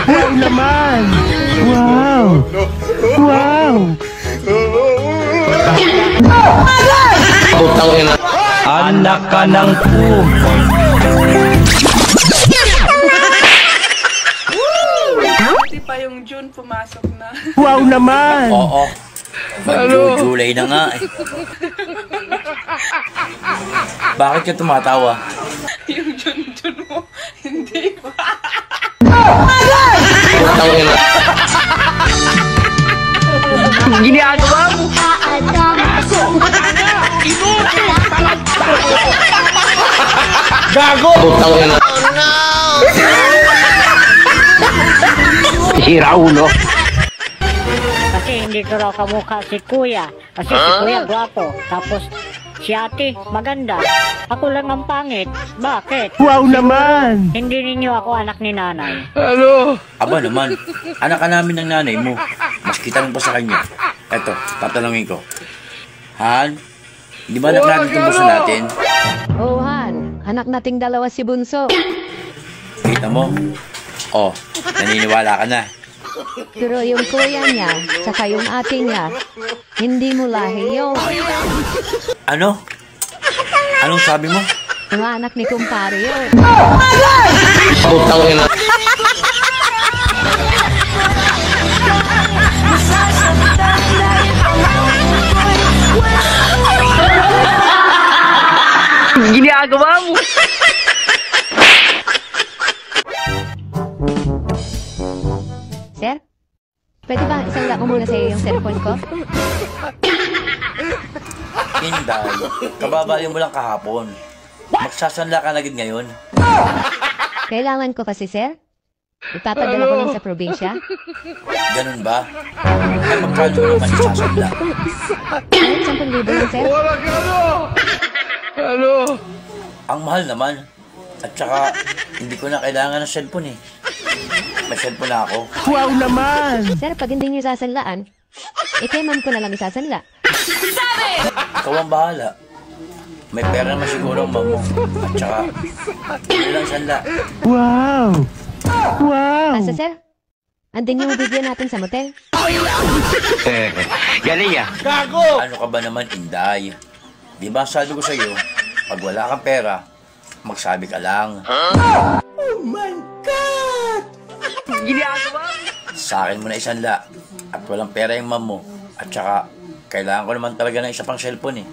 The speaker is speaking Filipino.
Wow naman! Wow! Wow! Anak ka ng po! Buti pa yung June pumasok na. Wow naman! Oo. Mag-July na nga eh. Bakit ka tumatawa? Yung June mo, hindi pa. Ginagawa mo! Gago! Sira ulo. Kasi hindi ko raw kamukha si Kuya. Kasi si Kuya gwapo. Tapos si ate maganda. Ako lang ang pangit. Bakit? Wow naman! Hindi ninyo ako anak ni nanay. Aba naman, anak ka namin ng nanay mo. Mas kita mo pa sa kanya. Eto, tatanungin ko. Han, di ba anak natin itong bunso natin? Oh, Han. Anak nating dalawa si Bunso. Kita mo? Oh, naniniwala ka na. Pero yung kuya niya, tsaka yung ate niya, hindi mo lahi yun. Ano? Anong sabi mo? Yung anak ni kumpare yun. Ginagawa mo! Sir? Pwede ba isang ko muna sa iyo yung cellphone ko? Hinday, kababayan mo lang kahapon. Magsasanla ka na agad ngayon. Kailangan ko kasi, sir. Ipapadala ko lang sa probinsya. Ganun ba? Ay magkano mo naman isasanla? Kahit 10,000 lang, sir. Ang mahal naman. At saka, hindi ko na kailangan ng cellphone eh. May cellphone na ako. Wow naman! Sir, pag hindi niyo sasanlaan, kay ma'am ko na lang isasanla. Ikaw ang bahala. May pera naman siguro ang mamo. At saka, hindi lang sanla. Wow! Wow! Asa, sir? Andin yung video natin sa motel. Galing ah! Ano ka ba naman, Inday? Di ba sabi ko sa'yo, pag wala kang pera, magsabi ka lang. Ginagawa mo! Sa akin mo na isanla. At walang pera yung mom mo. At saka, kailangan ko naman talaga ng isa pang cellphone eh.